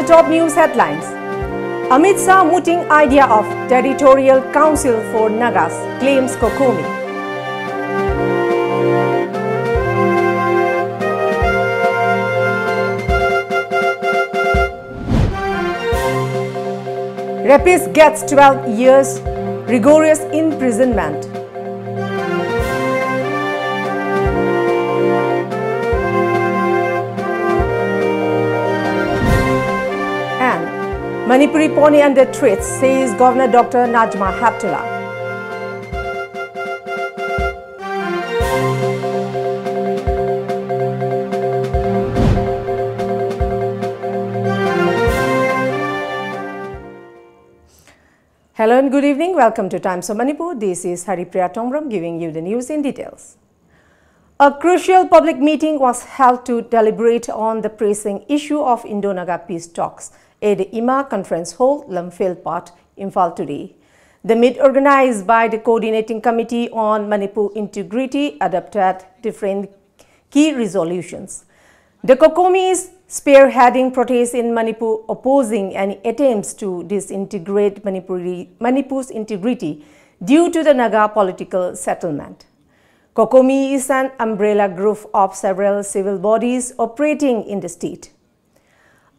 to top news headlines. Amit Shah mooting idea of territorial council for Nagas, claims Kokomi. Rapist gets 12 years rigorous imprisonment. Manipuri pony under threat, says Governor Dr. Najma Haptullah. Hello and good evening. Welcome to Times of Manipur. This is HARIPRIYA giving you the news in details. A crucial public meeting was held to deliberate on the pressing issue of Indo-Naga peace talks at the IMA Conference Hall, Lamfield Part, Imphal today. The meet, organized by the Coordinating Committee on Manipur Integrity, adopted different key resolutions. The Kokomi is spearheading protests in Manipur, opposing any attempts to disintegrate Manipur's integrity due to the Naga political settlement. Kokomi is an umbrella group of several civil bodies operating in the state.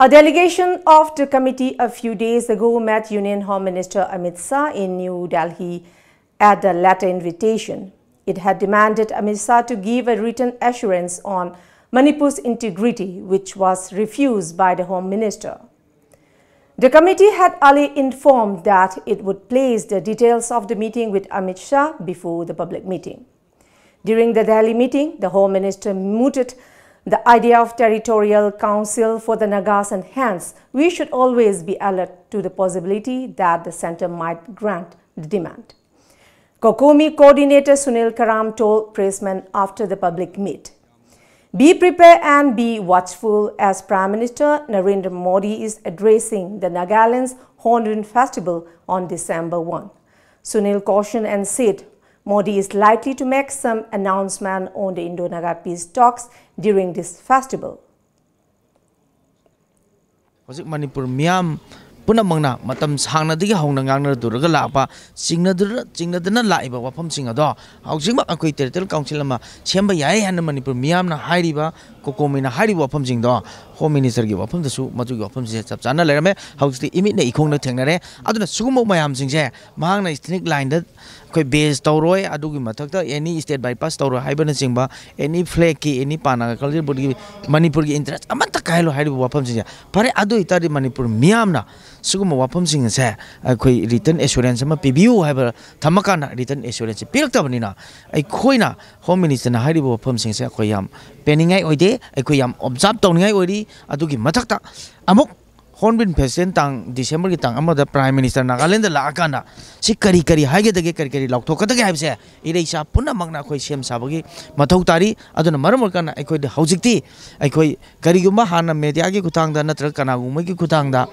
A delegation of the committee a few days ago met Union Home Minister Amit Shah in New Delhi at the latter invitation. It had demanded Amit Shah to give a written assurance on Manipur's integrity, which was refused by the Home Minister. The committee had earlier informed that it would place the details of the meeting with Amit Shah before the public meeting. During the Delhi meeting, the Home Minister mooted the idea of territorial council for the Nagas, and hence we should always be alert to the possibility that the centre might grant the demand. Kokomi coordinator Sunil Karam told pressmen after the public meet, "Be prepared and be watchful as Prime Minister Narendra Modi is addressing the Nagaland's Hornbill Festival on December 1. Sunil cautioned and said Modi is likely to make some announcement on the Indo-Naga peace talks during this festival. Manipur Miam Punamana, Matam Sangna di Honanga Durgalapa, Singadana Laiba, Wapam Singado, Auxima Aquator Councilama, Chamba Yai and Manipur Miamna Hariba, Kokomina Hari Wapam Singdo, Home Minister give up on the Su, Matu Wapam Sapsana Lerme, House the immediate Ikona Tenere, Aduna Sumo Mayam Singse, Mahana is snake lined. Base Tauroi, Adugi Matakta, any state bypass Tauro, Hibernation Singba, any flaky, any pana, Manipur interest, Amatakailo Hadi Wapam, Pare Adu Itadi Manipur Miamna, Suguma Wapam Sing, say, a written assurance, PBU have a Tamakana written assurance, Piltavanina, a Koina, Home Minister, and Hadi Wapam Sing, Koyam, Penning I Ode, a Koyam, observed Tony Odi, Adugi Matakta, Amok. Hornbill President Tang December Tang Amada Prime Minister Nagaland Lakana, Sikari Hage the Gekari Loktoka the Gabse, Irisha Puna Magna Koishem Sabagi, Matotari, Adana Maramorkana, I could the Hausiki, I could Kariguma Hana Mediagi Kutanga, Natrakana, Umaki Kutanga.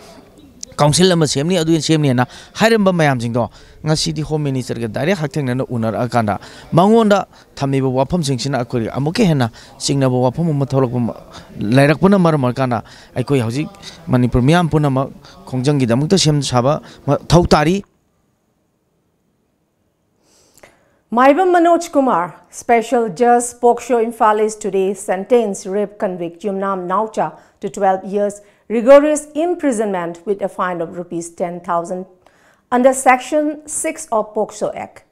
Council number Semni Adu Semniana, Hiramba Mayamzingo, City Home Minister Direct Hacking and Unar Akanda, Mangonda, Tamiba Wapam Singina Akuri, Amokehena, Signabo Wapam Matolopum, Larakuna Maramarkana, Akoi Hausi, Manipur Miam Punama, Konjangi, the Mutashem Saba, Tautari. Maibam Manoj Kumar, Special Judge Poksho Imphal is today sentenced rape convict Yumnam Naucha to 12 years rigorous imprisonment with a fine of Rs 10,000 under Section 6 of Poksho Act.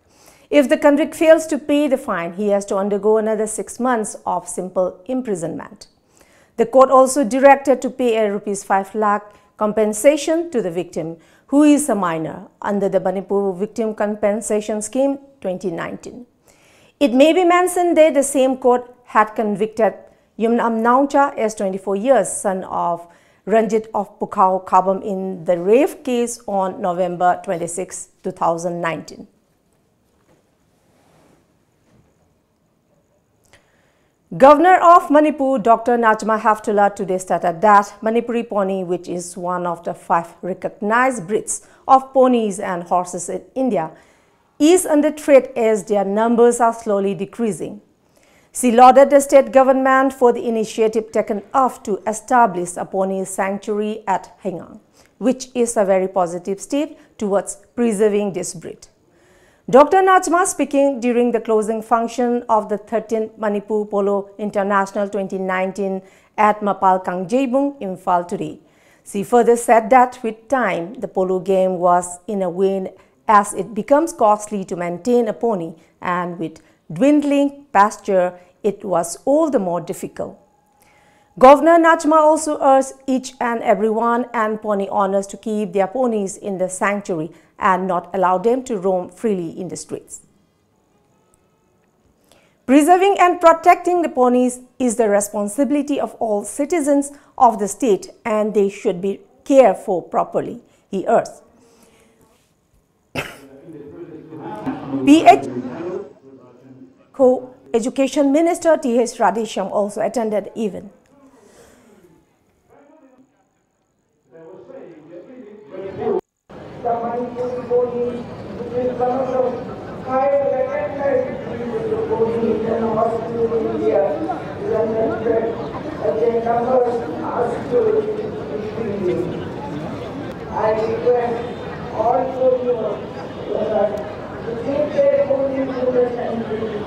If the convict fails to pay the fine, he has to undergo another 6 months of simple imprisonment. The court also directed to pay a Rs 5 lakh compensation to the victim, who is a minor, under the Manipur Victim Compensation Scheme 2019. It may be mentioned that the same court had convicted Yumnam Naucha as 24 years, son of Ranjit of Pukhao Kabam in the rape case on November 26, 2019. Governor of Manipur, Dr. Najma Haptullah, today stated that Manipuri pony, which is one of the 5 recognized breeds of ponies and horses in India, is under threat as their numbers are slowly decreasing. She lauded the state government for the initiative taken off to establish a pony sanctuary at Hengang, which is a very positive step towards preserving this breed. Dr. Najma, speaking during the closing function of the 13th Manipur Polo International 2019 at Mapal Kangjebung, Imphal today. She further said that with time, the polo game was in a wane as it becomes costly to maintain a pony, and with dwindling pasture, it was all the more difficult. Governor Najma also urged each and everyone and pony owners to keep their ponies in the sanctuary and not allow them to roam freely in the streets. Preserving and protecting the ponies is the responsibility of all citizens of the state, and they should be cared for properly, he urged. PH Co-Education Minister T.H. Radhesham also attended the event. The Manipuri pony, which is one of the 5 recognized breeds of ponies in all India, is understood as their numbers are still increasing. I request all pony owners to take their ponies to the sanctuary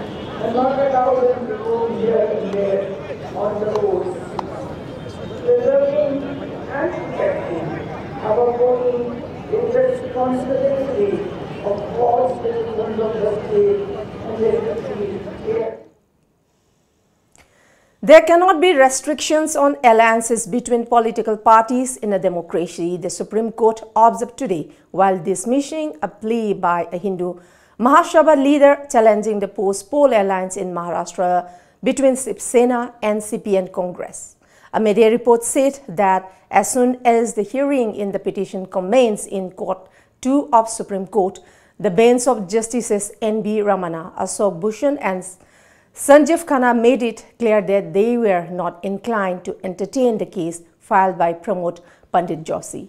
and not allow them to go here and there on the roads. Preserving and protecting our ponies is the responsibility of all citizens of the state, and they should be here. There cannot be restrictions on alliances between political parties in a democracy, the Supreme Court observed today while dismissing a plea by a Hindu Mahasabha leader challenging the post-poll alliance in Maharashtra between Shiv Sena, NCP and Congress. A media report said that as soon as the hearing in the petition commenced in Court 2 of Supreme Court, the bench of Justices N.B. Ramana, Ashok Bhushan and Sanjeev Khanna made it clear that they were not inclined to entertain the case filed by Pramod Pandit Joshi.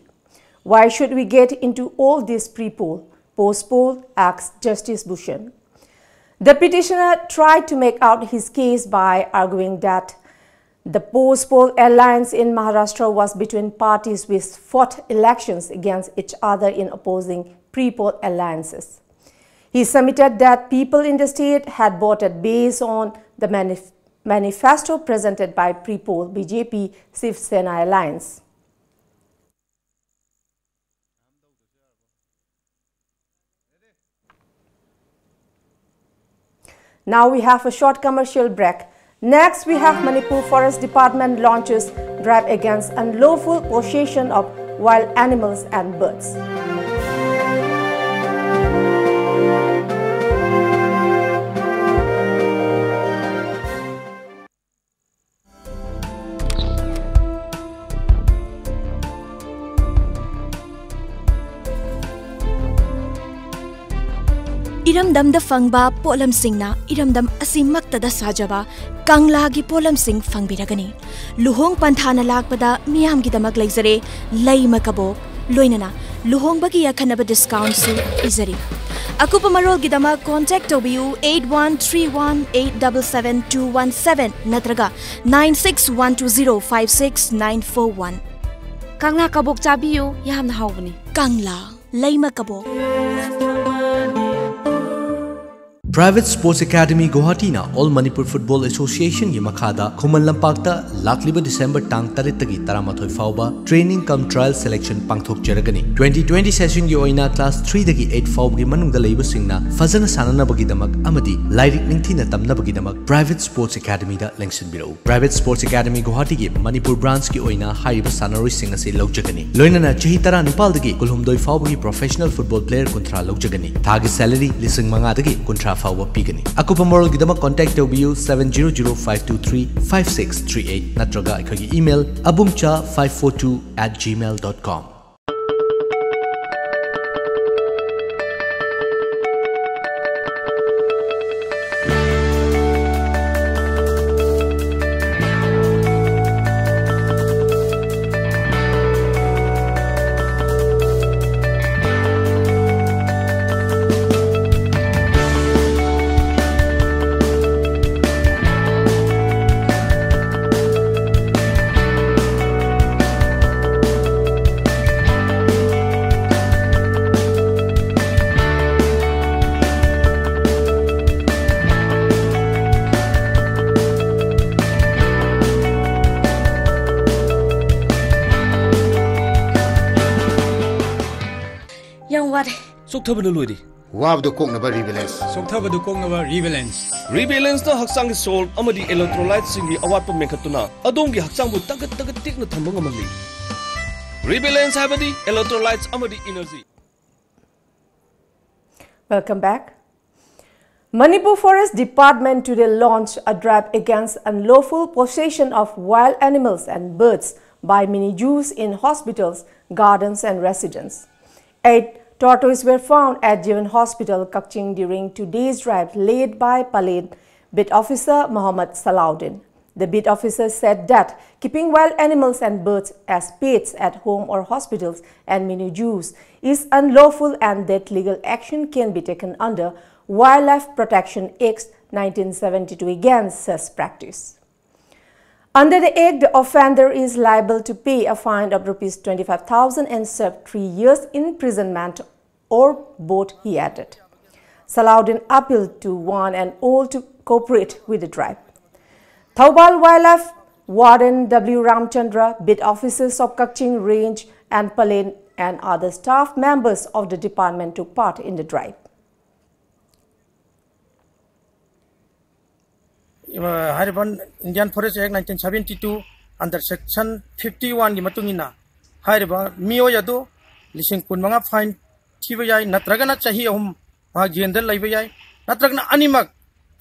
Why should we get into all this pre-poll, post-poll, asked Justice Bhushan. The petitioner tried to make out his case by arguing that the post-poll alliance in Maharashtra was between parties which fought elections against each other in opposing pre-poll alliances. He submitted that people in the state had voted based on the manifesto presented by pre-poll BJP Shiv Sena alliance. Now we have a short commercial break. Next, we have Manipur Forest Department launches drive against unlawful possession of wild animals and birds. Iramdam da fangba polam singna iramdam asimakta da sajaba kangla gi polam sing fangbiragani luhong panthana lakpada miyam gi damak leizare leima kabok loinana luhong bagi yakhanaba discount su izari akupa marol gi damak contact tobiu 8131877217 natraga 9612056941 kangla kabok chabiu yamna hawbani kangla leima kabok. Private Sports Academy Guwahati na All Manipur Football Association Yamakada Khuman Lampakta Lakliba December tang taritagi taramathoy fauba training cum trial selection pangthok jaragani 2020 session gi oina class 3 dagi 8 fauba gi manungda leiba singna fazana sanana bagi damak amadi lairik ningthina tamna bagi damak Private Sports Academy da lengsin birau Private Sports Academy Guwahati gi Manipur branch gi oina hariba sanaroi singa se logjagani loinana chahi tara nipal dagi kulhumdoi fauba gi professional football player kontra logjagani thagi salary lising manga dagi kontra fauba pigani akupa moral gidama contact tobiu 7005235638 natraga akhagi email abumcha542@gmail.com. Soktabana Lodi. Wabdo Koknaba Rebalance. Soktabadu Koknaba Rebalance. Rebalance the Haksang Soul, Amadi electrolytes in the Awapa Mekatuna, Adongi Haksang would take the Tamungamali. Rebalance Habadi, electrolytes Amadi energy. Welcome back. Manipur Forest Department today launched a drive against unlawful possession of wild animals and birds by mini-zoos in hospitals, gardens and residences. 8 tortoises were found at Jivan Hospital, Kakching during today's drive led by Palain Bit Officer Muhammad Salahuddin. The Bit Officer said that keeping wild animals and birds as pets at home or hospitals and mini-zoos is unlawful and that legal action can be taken under Wildlife Protection Act 1972 against such practice. Under the Act, the offender is liable to pay a fine of Rs 25,000 and serve 3 years imprisonment or both, he added. Salahuddin appealed to one and all to cooperate with the drive. Thaubal Wildlife Warden W. Ramchandra, Bit Officers of Kakching Range and Palain and other staff members of the department took part in the drive. Indian Forest Act 1972 under Section 51 di matungina hariba mio yado lising kun mga fine thiba yai natragana chahi ahum ma jendal laiba yai natragana animak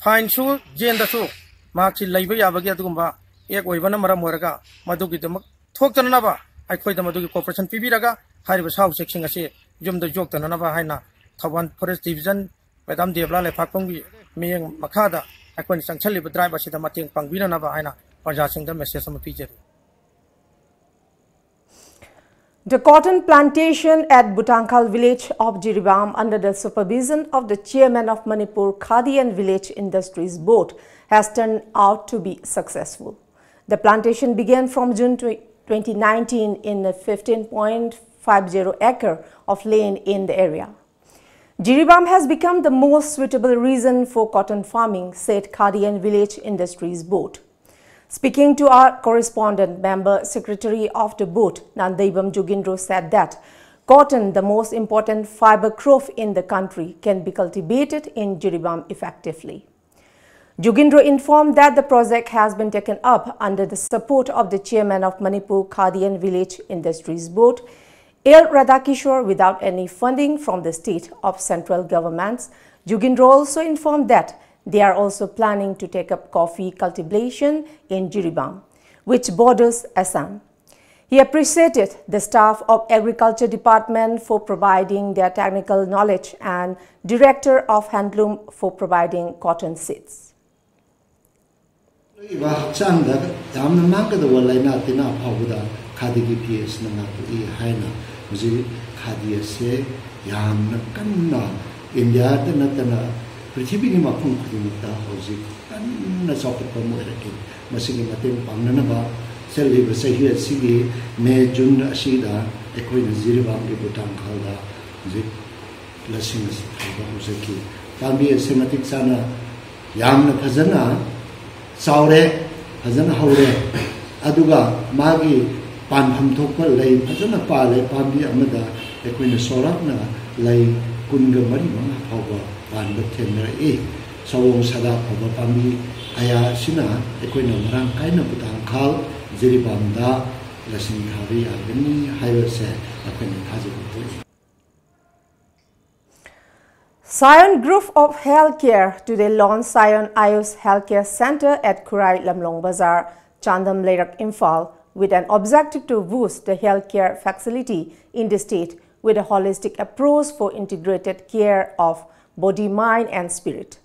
fine su jenda su ma chi laiba yabagi adugumba ek oibana maram horaga madugi demak thoktana ba ai khoi da madugi cooperation pibiraga hariba sau section ase jumda joktana ba haina Thawan Forest Division Madam Devla le phakponggi miyeng makhada The cotton plantation at Butankal village of Jiribam under the supervision of the chairman of Manipur Khadi and Village Industries Board has turned out to be successful. The plantation began from June 2019 in a 15.50 acre of land in the area. Jiribam has become the most suitable region for cotton farming, said Khadi and Village Industries Board. Speaking to our correspondent, member secretary of the board, Nandaibam Jugindro, said that cotton, the most important fiber crop in the country, can be cultivated in Jiribam effectively. Jugindro informed that the project has been taken up under the support of the chairman of Manipur Khadi and Village Industries Board, L. Radhakishore, without any funding from the state of central governments. Jugindro also informed that they are also planning to take up coffee cultivation in Jiribam, which borders Assam. He appreciated the staff of Agriculture Department for providing their technical knowledge and Director of Handloom for providing cotton seeds. Khadi PS na tu haina muzi khadi se yam kanna India ta natana prithvi ni mafum khudumta hoji kanna sokat pa mo erake masigi mateng pangnana ba selli ba sahi asigi me jun asida ekoi na Jiribam ge butang khalda muzi lasing ba musaki tambi se matik sana yam na phajana saure phajana haure aduga magi Panham Tokpa lay Pajana Pale Pambi Amada Equina Sorakna lay Kunga Marima Hova Pan Batemera E Sawong Sada Hova Pambi Aya Sina Equina Marang Kaina Butang Kal Jiribamda Lasing Hari Agani Hirase Equina Kazabu. Sion Group of Healthcare today launched Sion Ayus Healthcare Center at Kurai Lamlong Bazar, Chandam Leirak, Imphal, with an objective to boost the healthcare facility in the state with a holistic approach for integrated care of body, mind and spirit.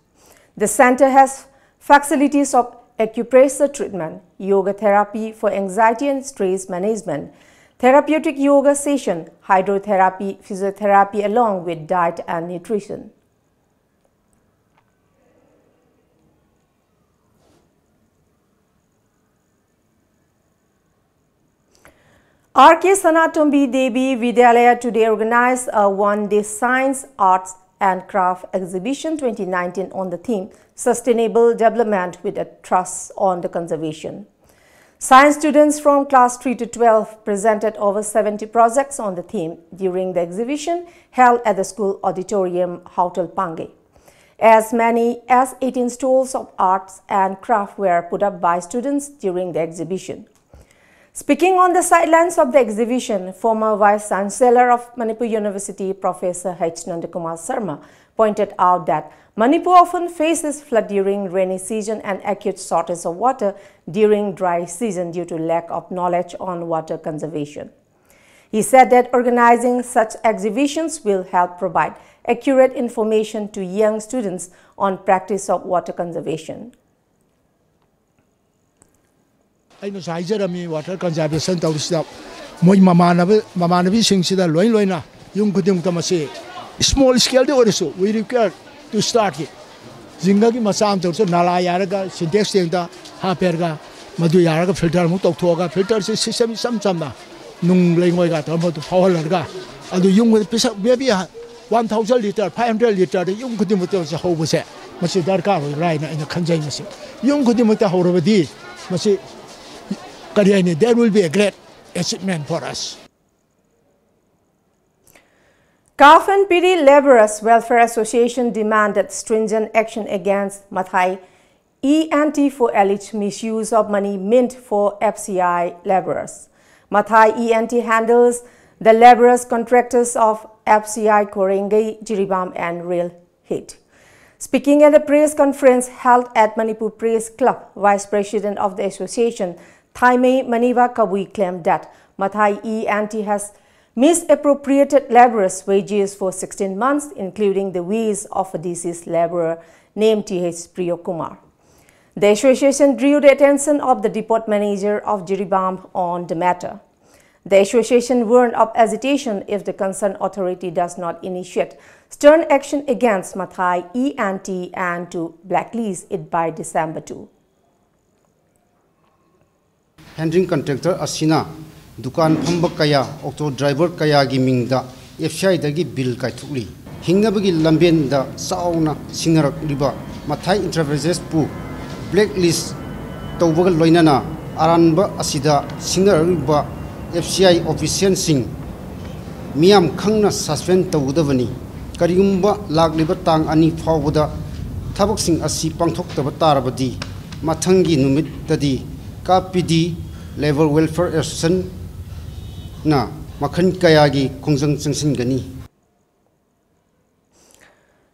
The center has facilities of acupressure treatment, yoga therapy for anxiety and stress management, therapeutic yoga session, hydrotherapy, physiotherapy along with diet and nutrition. R.K. Sanatombi Devi Vidyalaya today organized a one-day Science, Arts and Craft Exhibition 2019 on the theme Sustainable Development with a Thrust on the Conservation. Science students from class 3 to 12 presented over 70 projects on the theme during the exhibition held at the school auditorium Hautal Pange. As many as 18 stalls of arts and craft were put up by students during the exhibition. Speaking on the sidelines of the exhibition, former Vice Chancellor of Manipur University, Professor H. Nandakumar Sharma, pointed out that Manipur often faces flood during rainy season and acute shortage of water during dry season due to lack of knowledge on water conservation. He said that organizing such exhibitions will help provide accurate information to young students on practice of water conservation. I know water conservation tawsida moi mamanabi singsida loina yung kuding tamasi small scale de oriso we require to start it jinga gi masam tawso nala yaraga syntax tengda haperga madu yaraga filter mu toktoga filter system samna nung lengoi ga tamo to powerga adu yung pisa maybe 1000 liter 500 liter yung kuding mu tawso hobuse masi darkar right na ina khanjai masi yung kuding mu ta horobadi masi there will be a great achievement for us. Calf and Piri Laborers Welfare Association demanded stringent action against Mathai E&T for alleged misuse of money meant for FCI laborers. Mathai E&T handles the laborers contractors of FCI Korengai, Jiribam and Rail Hit. Speaking at a press conference held at Manipur Press Club, Vice President of the association, Thaime Maniva Kabui claimed that Mathai E&T has misappropriated laborers' wages for 16 months, including the wage of a deceased laborer named T.H. Priyokumar. The association drew the attention of the depot manager of Jiribam on the matter. The association warned of agitation if the concerned authority does not initiate stern action against Mathai E&T and to blacklist it by December 2. Handling contractor asina dukan phamba kaya auto driver kaya gi mingda FCI dagi bill kai thukli hingnabagi lamben da sauna singnarak riba Mathai enterprises pu blacklist tawbaga loinana aranba asida singnarak riba FCI official sing miam khangna suspend tawdabani karigumba lagliba tang ani fawda thabak sing asi pangthok taba tarabadi mathangi numit tadi KPD Level Welfare Association na makhan kayagi khongjang changsin gani.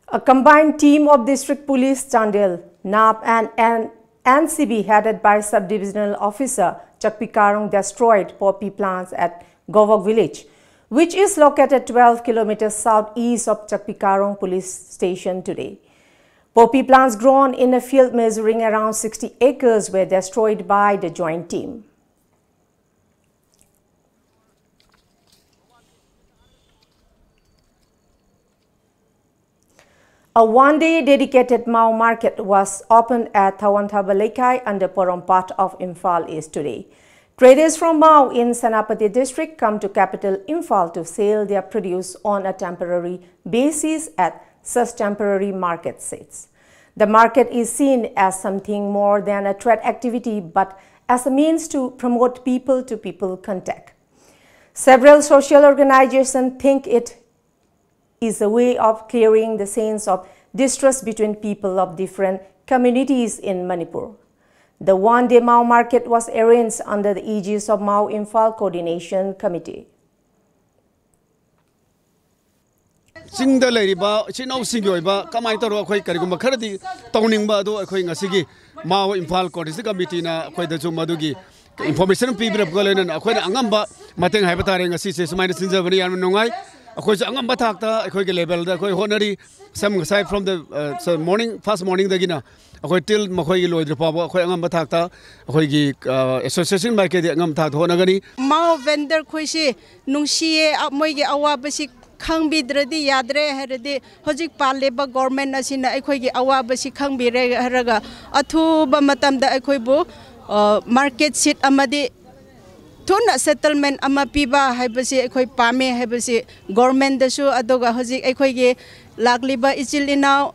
A combined team of District Police Chandel, NAP and NCB headed by Sub-Divisional Officer Chakpikarong destroyed poppy plants at Govok village, which is located 12 kilometers southeast of Chakpikarong police station today. Poppy plants grown in a field measuring around 60 acres were destroyed by the joint team. A one-day dedicated Mao market was opened at Thawanthabalekai under Porom part of Imphal East today. Traders from Mao in Senapati district come to capital Imphal to sell their produce on a temporary basis at such temporary market sites. The market is seen as something more than a trade activity but as a means to promote people-to-people contact. Several social organizations think it is a way of clearing the sense of distrust between people of different communities in Manipur. The one-day Mao market was arranged under the aegis of Mao Imphal Coordination Committee. Singda leriba chinau singoiba kamai taro akhoi karigumba kharadi tawningba do akhoi ngasigi Mao Imphal Coordination Committee na akhoi da chu madugi information pibirap golena akhoi angamba mateng haiba tare ngasi se sumaina sinjabani yan nongai akhoi angamba thakta akhoi ge level da akhoi honari some aside from the morning first morning dagina akhoi till makhoi gi loidra pabo akhoi angamba thakta akhoi gi association by ke angam thak honagani Mao vendor khoi si nungsiye moi ge awabasi Khangbidredi yadre heredi hojik paleba government asina akhoi gi awabasi khangbire haraga athuba matamda akhoi bu market seat amadi thuna settlement ama piba haibasi akhoi pame haibasi government dasu adoga hojik akhoi gi lagliba ichilina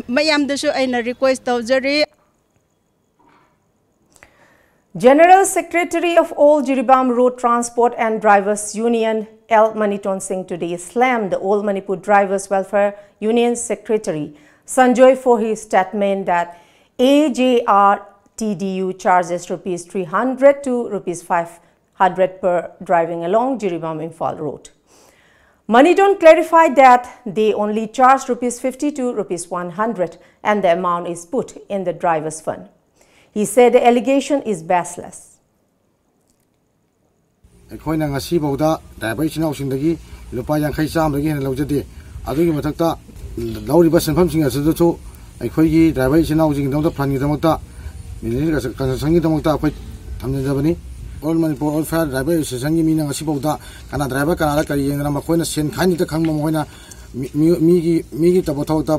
mayam dasu aina request tawjari. General Secretary of All Jiribam Road Transport and Drivers Union L. Maniton Singh today slammed the All Manipur Drivers Welfare Union Secretary Sanjoy for his statement that AJRTDU charges Rs 300 to Rs 500 per driving along Jiribam Imphal Road. Maniton clarified that they only charge Rs 50 to Rs 100 and the amount is put in the driver's fund. He said the allegation is baseless. Driver lupa yang khai cham lagi hen lojade adugi mathakta lauriba sanpham sing asudu chu aikhoi driver chinau jing dong da phani damakta mini ga sangi damakta akhoi thamjabani all Manipur all fair driver sangi mina ngasi bauda kana driver kana kari yengra ma khoina sen khani ta khangma moina mi gi tabothau ta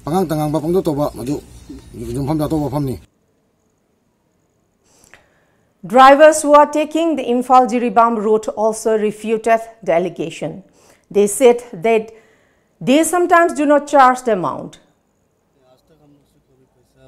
pangang tangang ba pangdo toba madu jumpham da toba phamni. Drivers who are taking the Imphal Jiribam route also refuted the allegation. They said that they sometimes do not charge the amount.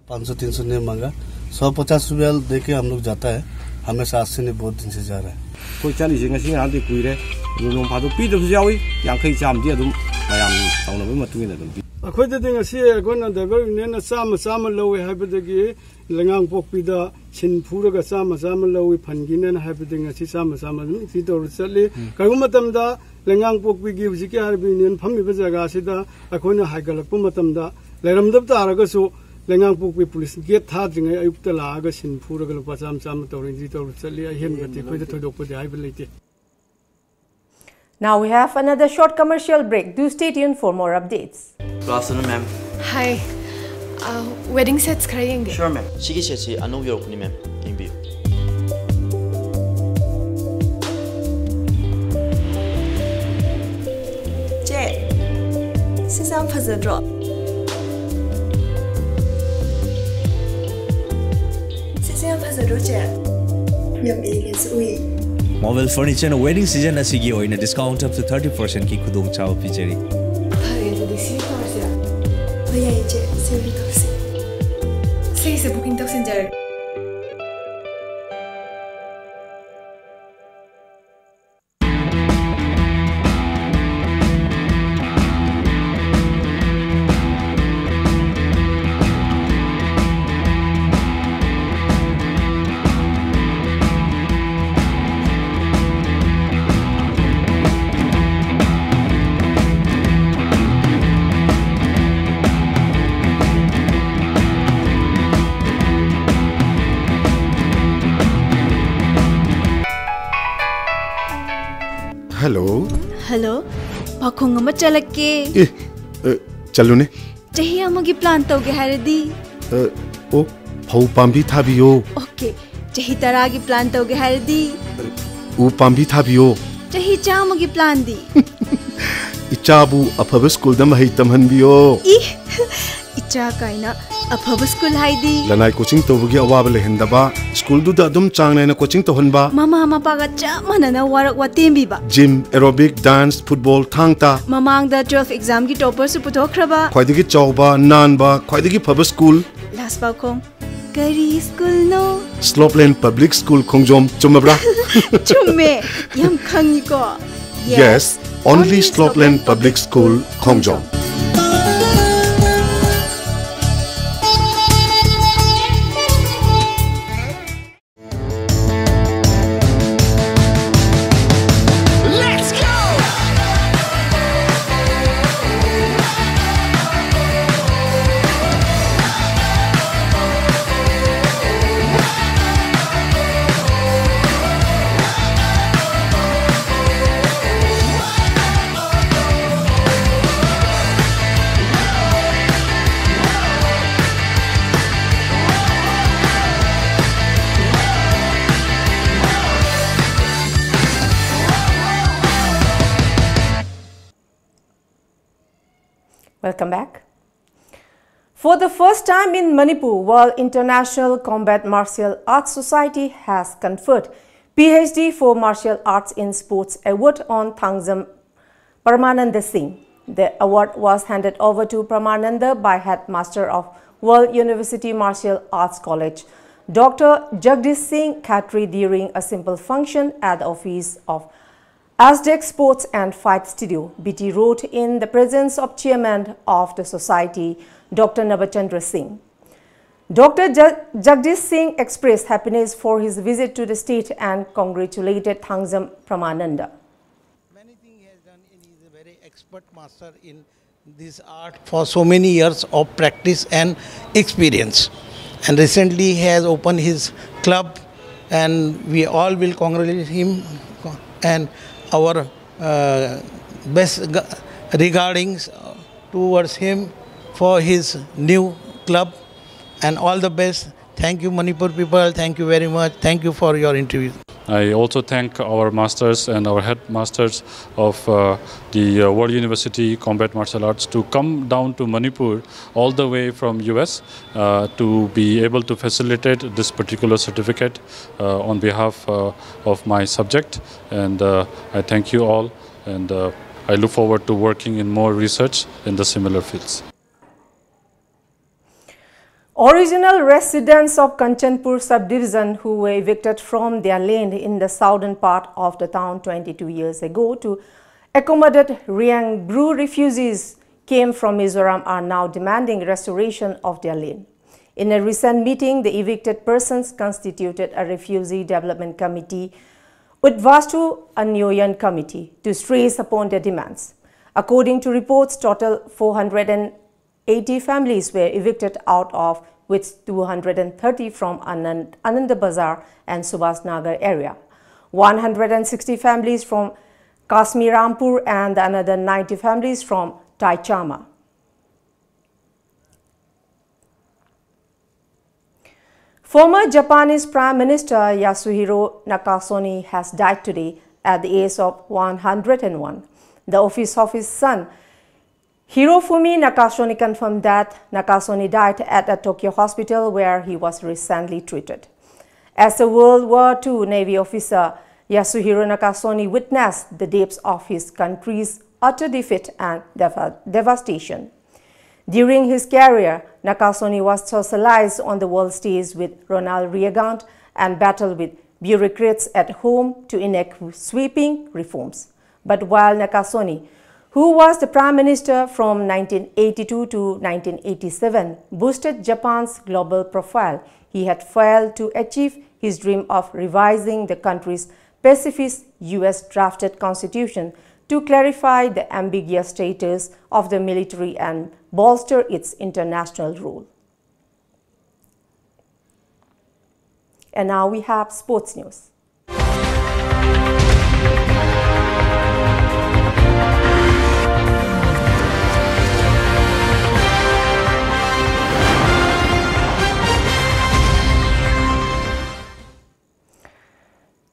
500-300 नहीं मांगा 150 रुपया देके हम लोग जाता है हमेशा 80 ने बहुत दिन से जा रहा है कोई 40 ngasi ngam de kui re lung phadu pi de yawi yang khai cham di adum mayam tauna ba matung ina dum akhoi de ngasi agona da gar ne na sama lowe habedagi lengang pokpi da sin phura ga sama lowe phangi ne na habedagi ngasi sama dum ti dor chali kagu matam da lengang pokpi gi bji ke harbi ne phammi ba jaga sida akhoi na haigalak pu matam da leram dab ta ra ga su lengang pokpi police gate tha jingai ayuk ta la ga sin phura ga lupa cham torin ji tor chali a hen ga ti khoi da thodok pa dai ba leite. Now we have another short commercial break. Do stay tuned for more updates. Good afternoon, ma'am. Hi. Wedding sets kharayenge. Sure, ma'am. Sigi set si anu yorok ni ma'am. Ingbi. Je. Sisam phazadro. Sisam phazadro je. Yam elegance ui. Mobile furniture and wedding season asigi oina discount up to 30% ki khudong chao pijari. Thare to disi tarsia. Bhaiya je sevi tarsi. Sei se booking tak senjar. Hello. Hello. Pakhong ama chalake. Chalune. Chahi amagi plan tauge haradi. Oh, phau pambi thabiyo. Okay. Chahi taragi plan tauge haradi. U pambi thabiyo. Chahi chamagi plan di. Ichabu afaba school da mahai tamhanbiyo. Icha kaina afaba school haidi. Lanai coaching tobugi awaba lehendaba. School du da adum changne na coaching to honba. Mama paga cha manana warak watembi ba. Gym, aerobic, dance, football, thangta. Mamang da 12 exam ki topper su puthokhraba. Khwaidagi chawba, nanba, khwaidagi phaba school. Last ba khong. Kari school no. Slopeland Public School Khongjom chumabra. Chumme yam khangi ko. Yes, only Slopeland Public School Khongjom. Welcome back. For the first time in Manipur, World International Combat Martial Arts Society has conferred PhD for Martial Arts in Sports award on Thangzam Paramananda Singh. The award was handed over to Paramananda by Headmaster of World University Martial Arts College, Dr. Jagdish Singh Khatri during a simple function at the office of Asdec Sports and Fight Studio. BT wrote in the presence of chairman of the society, Dr. Navachandra Singh. Dr. Jagdish Singh expressed happiness for his visit to the state and congratulated Thangzam Pramananda. Expert master in this art for so many years of practice and experience, and recently he has opened his club, and we all will congratulate him and our best regardings towards him for his new club, and all the best. Thank you, Manipur people. Thank you very much. Thank you for your interview. I also thank our masters and our headmasters of the World University Combat Martial Arts to come down to Manipur all the way from US to be able to facilitate this particular certificate on behalf of my subject. And I thank you all, and I look forward to working in more research in the similar fields. Original residents of Kanchanpur subdivision who were evicted from their land in the southern part of the town 22 years ago to accommodate Riang Bru refugees came from Mizoram are now demanding restoration of their land. In a recent meeting, the evicted persons constituted a refugee development committee, Udvastu Anyoyan committee, to stress upon their demands. According to reports, total 480 families were evicted, out of which 230 from Anand Bazar and Subhas Nagar area, 160 families from Kashmirampur and another 90 families from Taichama. Former Japanese Prime Minister Yasuhiro Nakasone has died today at the age of 101. The office of his son Hirofumi Nakasone confirmed that Nakasone died at a Tokyo hospital where he was recently treated. As a World War II Navy officer, Yasuhiro Nakasone witnessed the depths of his country's utter defeat and devastation. During his career, Nakasone was socialized on the world stage with Ronald Reagan and battled with bureaucrats at home to enact sweeping reforms. But while Nakasone, who was the Prime Minister from 1982 to 1987, boosted Japan's global profile, he had failed to achieve his dream of revising the country's pacifist US-drafted constitution to clarify the ambiguous status of the military and bolster its international role. And now we have sports news.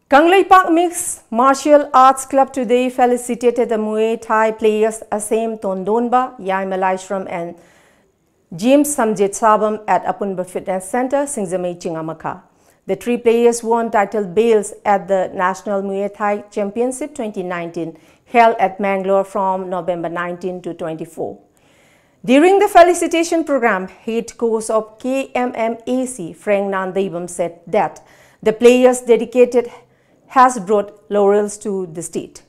Kanglei Park Mixed Martial Arts Club today felicitated the Muay Thai players Asem Tondonba, Yai Malaishram and James Samjit Sabam at Apunba Fitness Center, Singzamei Chingamaka. The three players won title belts at the National Muay Thai Championship 2019 held at Mangalore from November 19 to 24. During the felicitation program, head coach of KMMAC, Frank Nandaibam, said that the players dedicated has brought laurels to the state.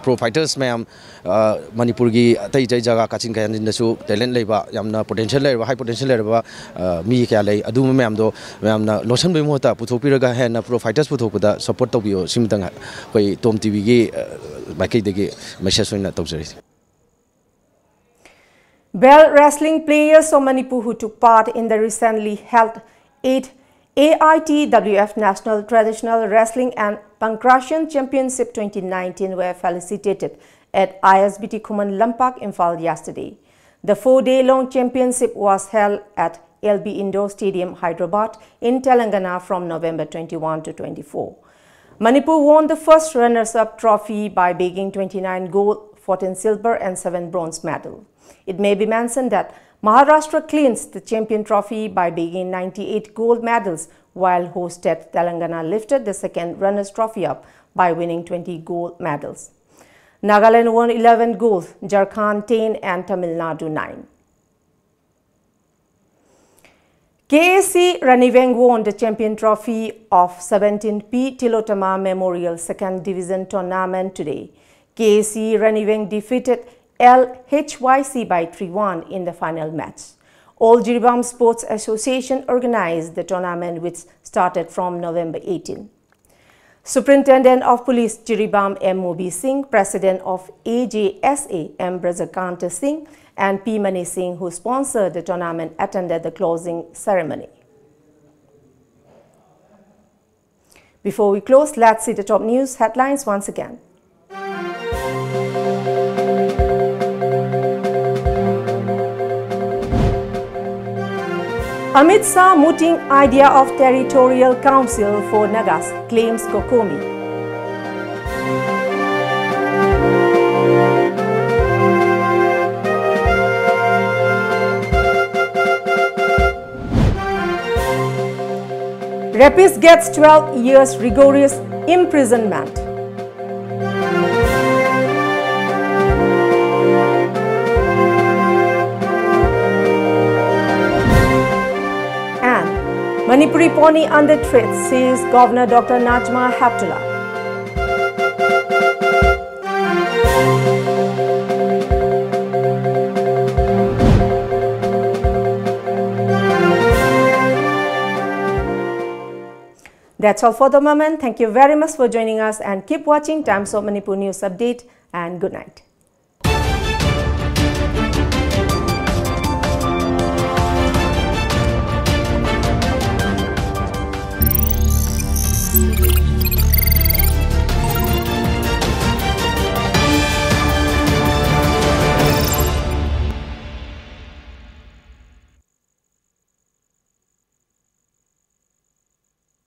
Pro fighters ma'am Manipuri tai jaga kachin kayan din su talent leba yamna potential leba high potential leba mi kya lei adu ma'am do ma'am na lotion be mota puthopiraga he na pro fighters puthopada support tobio simtang koi TOMTV gi bakai degi message na tawjari. Bell wrestling players of Manipur who took part in the recently held 8th AITWF National Traditional Wrestling and Pancration Championship 2019 were felicitated at ISBT Kuman Lampak, Imphal yesterday. The 4-day-long championship was held at LB Indoor Stadium, Hyderabad in Telangana from November 21 to 24. Manipur won the first runners-up trophy by bagging 29 gold, 14 silver and 7 bronze medals. It may be mentioned that Maharashtra clinched the champion trophy by bagging 98 gold medals, while hosted Telangana lifted the second runners trophy up by winning 20 gold medals. Nagaland won 11 gold, Jharkhand 10 and Tamil Nadu 9. KAC Raniveng won the champion trophy of 17P Tilotama Memorial Second Division Tournament today. KAC Raniveng defeated LHYC by 3-1 in the final match. All Jiribam Sports Association organized the tournament, which started from November 18. Superintendent of Police Jiribam M. Mobi Singh, President of AJSA M. Brajakanta Singh, and P. Mani Singh, who sponsored the tournament, attended the closing ceremony. Before we close, let's see the top news headlines once again. Amit Shah mooting idea of territorial council for Nagas, claims Kokomi. Rapist gets 12 years rigorous imprisonment. And Manipuri pony under threat, says Governor Dr. Najma Heptullah. That's all for the moment. Thank you very much for joining us and keep watching Times of Manipur News Update, and good night.